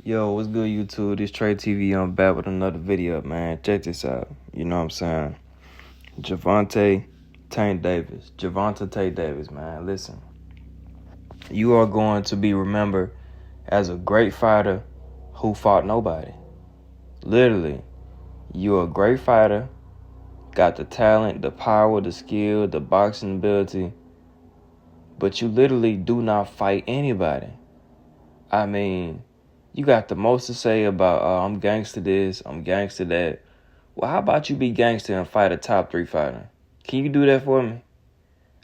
Yo, what's good, YouTube? This Trey TV. I'm back with another video, man. Check this out. You know what I'm saying? Gervonta Tate Davis, man. Listen, you are going to be remembered as a great fighter who fought nobody. Literally, you're a great fighter, got the talent, the power, the skill, the boxing ability, but you literally do not fight anybody. I mean, you got the most to say about, I'm gangster this, I'm gangster that. Well, how about you be gangster and fight a top 3 fighter? Can you do that for me?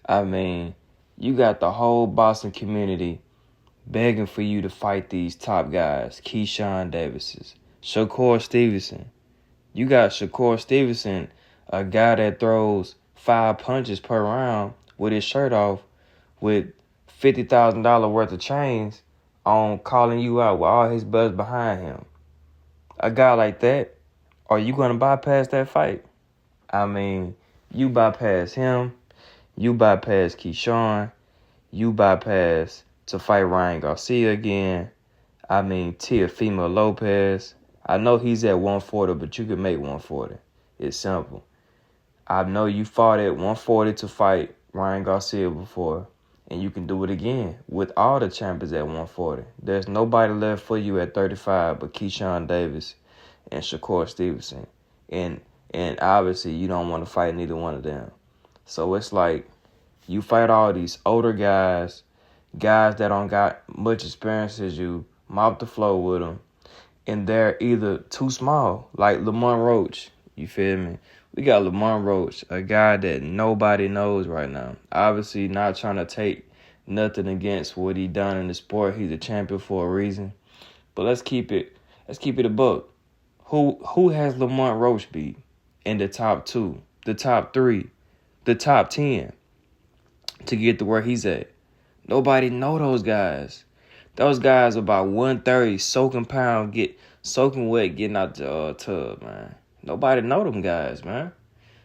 I mean, you got the whole boxing community begging for you to fight these top guys. Keyshawn Davises, Shakur Stevenson. You got Shakur Stevenson, a guy that throws 5 punches per round with his shirt off with $50,000 worth of chains on, calling you out with all his buzz behind him. A guy like that, are you going to bypass that fight? I mean, you bypass him, you bypass Keyshawn, you bypass to fight Ryan Garcia again. I mean, Teofimo Lopez. I know he's at 140, but you can make 140. It's simple. I know you fought at 140 to fight Ryan Garcia before, and you can do it again with all the champions at 140. There's nobody left for you at 35 but Keyshawn Davis and Shakur Stevenson. And obviously, you don't want to fight neither one of them. So it's like you fight all these older guys that don't got much experience as you, mop the floor with them, and they're either too small, like Lamont Roach. You feel me? We got Lamont Roach, a guy that nobody knows right now. Obviously, not trying to take nothing against what he done in the sport. He's a champion for a reason. But let's keep it a buck. Who has Lamont Roach beat in the top 2, the top 3, the top 10 to get to where he's at? Nobody know those guys. Those guys about 130, soaking wet, getting out the tub, man. Nobody know them guys, man.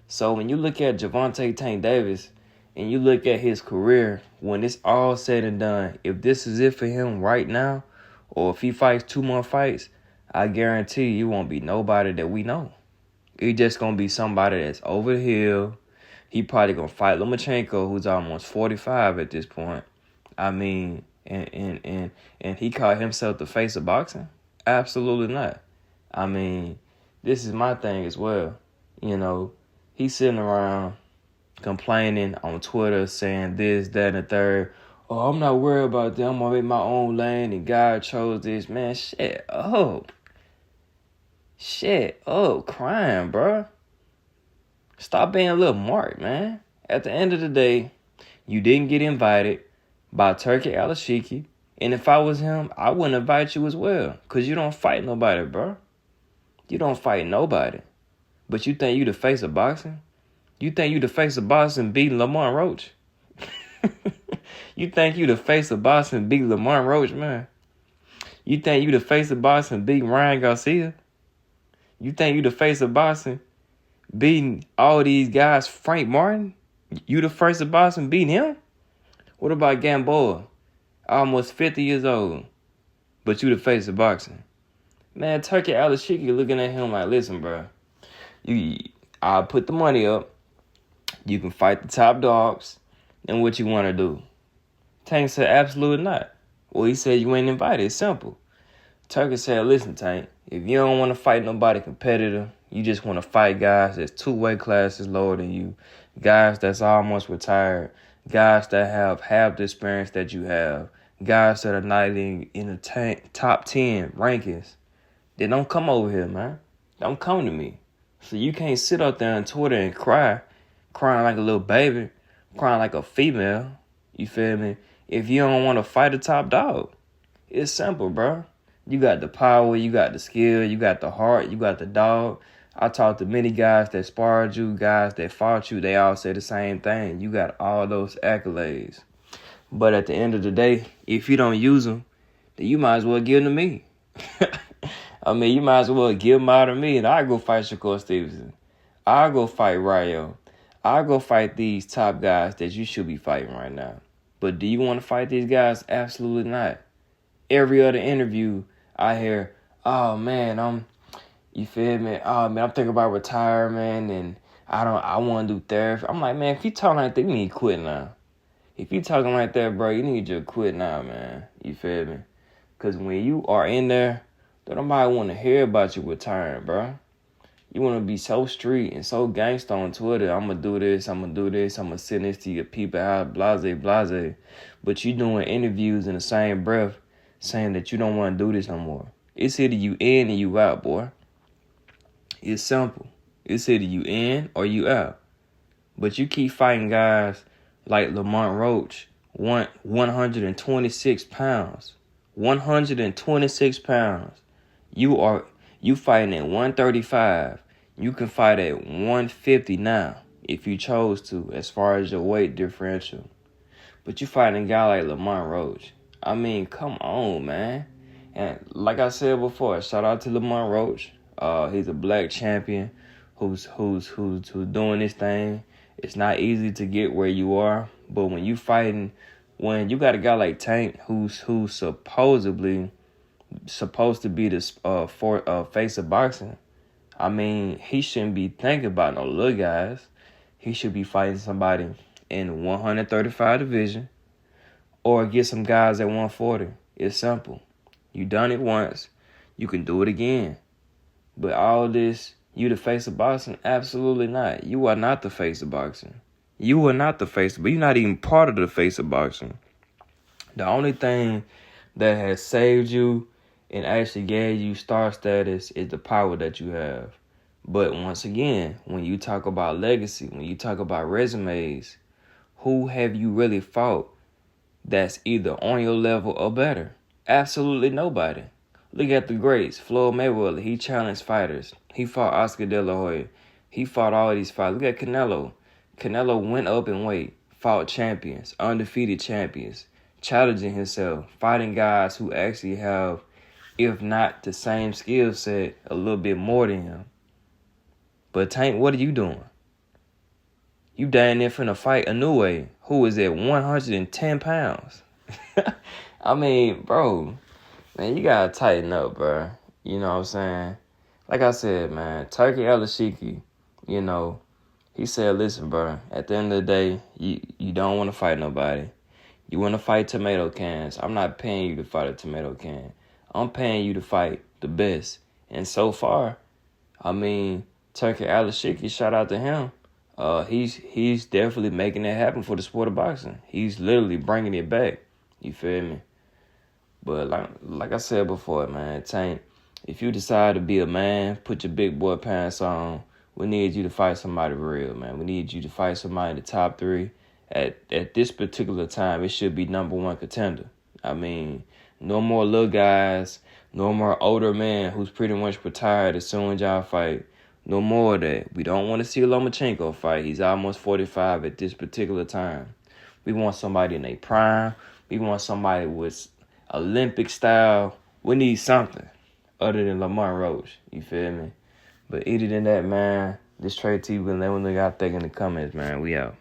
So when you look at Gervonta Tate Davis and you look at his career, when it's all said and done, if this is it for him right now, or if he fights 2 more fights, I guarantee you won't be nobody that we know. It's just going to be somebody that's over the hill. He probably going to fight Lomachenko, who's almost 45 at this point. I mean, and he called himself the face of boxing? Absolutely not. I mean, this is my thing as well. You know, he's sitting around complaining on Twitter, saying this, that, and the third. Oh, I'm not worried about that. I'm going to make my own lane, and God chose this. Man, shit up, crying, bro. Stop being a little mark, man. At the end of the day, you didn't get invited by Turkey Alashiki. And if I was him, I wouldn't invite you as well. Because you don't fight nobody, bro. You don't fight nobody. But you think you the face of boxing? You think you the face of boxing beating Lamont Roach? You think you the face of boxing beating Lamont Roach, man? You think you the face of boxing beating Ryan Garcia? You think you the face of boxing beating all these guys, Frank Martin? You the face of boxing beating him? What about Gamboa? Almost 50 years old, but you the face of boxing. Man, Turkey Alashiki looking at him like, listen, bro, I'll put the money up. You can fight the top dogs, and what you want to do. Tank said, absolutely not. Well, he said you ain't invited. It's simple. Turkey said, listen, Tank, if you don't want to fight nobody competitor, you just want to fight guys that's 2 weight classes lower than you, guys that's almost retired, guys that have half the experience that you have, guys that are not even in the top 10 rankings, then don't come over here, man. Don't come to me. So you can't sit up there on Twitter and crying like a little baby, crying like a female. You feel me? If you don't want to fight a top dog, it's simple, bro. You got the power, you got the skill, you got the heart, you got the dog. I talked to many guys that sparred you, guys that fought you. They all say the same thing. You got all those accolades. But at the end of the day, if you don't use them, then you might as well give them to me. I mean, you might as well give them out to me, and I'll go fight Shakur Stevenson. I'll go fight Rayo. I'll go fight these top guys that you should be fighting right now. But do you want to fight these guys? Absolutely not. Every other interview, I hear, oh man, you feel me? Oh man, I'm thinking about retirement and I want to do therapy. I'm like, man, if you talking like that, you need to quit now. If you talking like that, bro, you need to quit now, man. You feel me? Because when you are in there, don't nobody want to hear about you retiring, bro. You want to be so street and so gangsta on Twitter. I'm going to do this, I'm going to do this, I'm going to send this to your people out, blase, blase. But you doing interviews in the same breath saying that you don't want to do this no more. It's either you in or you out, boy. It's simple. It's either you in or you out. But you keep fighting guys like Lamont Roach, 126 pounds. 126 pounds. You fighting at 135. You can fight at 150 now if you chose to, as far as your weight differential. But you fighting a guy like Lamont Roach. I mean, come on, man. And like I said before, shout out to Lamont Roach. He's a black champion who's doing this thing. It's not easy to get where you are, but when you fighting, when you got a guy like Tank who's supposedly supposed to be the face of boxing, I mean, he shouldn't be thinking about no little guys. He should be fighting somebody in the 135 division or get some guys at 140. It's simple. You done it once, you can do it again. But all this, you the face of boxing? Absolutely not. You are not the face of boxing. You are not the face, but you're not even part of the face of boxing. The only thing that has saved you and actually gave you star status is the power that you have. But once again, when you talk about legacy, when you talk about resumes, who have you really fought that's either on your level or better? Absolutely nobody. Look at the greats. Floyd Mayweather, he challenged fighters. He fought Oscar De La Hoya. He fought all these fighters. Look at Canelo. Canelo went up in weight, fought champions, undefeated champions, challenging himself, fighting guys who actually have, if not the same skill set, a little bit more than him. But Tank, what are you doing? You down there finna fight Inoue, who is at 110 pounds. I mean, bro, man, you gotta tighten up, bro. You know what I'm saying? Like I said, man, Turkey Alashiki, you know, he said, listen, bro, at the end of the day, you don't want to fight nobody. You want to fight tomato cans. I'm not paying you to fight a tomato can. I'm paying you to fight the best. And so far, I mean, Turkey Alashiki, shout out to him. He's definitely making it happen for the sport of boxing. He's literally bringing it back. You feel me? But like I said before, man, Tank, if you decide to be a man, put your big boy pants on, we need you to fight somebody real, man. We need you to fight somebody in the top 3. At this particular time, it should be number 1 contender. I mean, no more little guys, no more older men who's pretty much retired as soon as y'all fight. No more of that. We don't want to see Lomachenko fight. He's almost 45 at this particular time. We want somebody in their prime. We want somebody with Olympic style. We need something other than Lamont Roach. You feel me? But other than that, man, this Trey T, let me know y'all think in the comments, man. We out.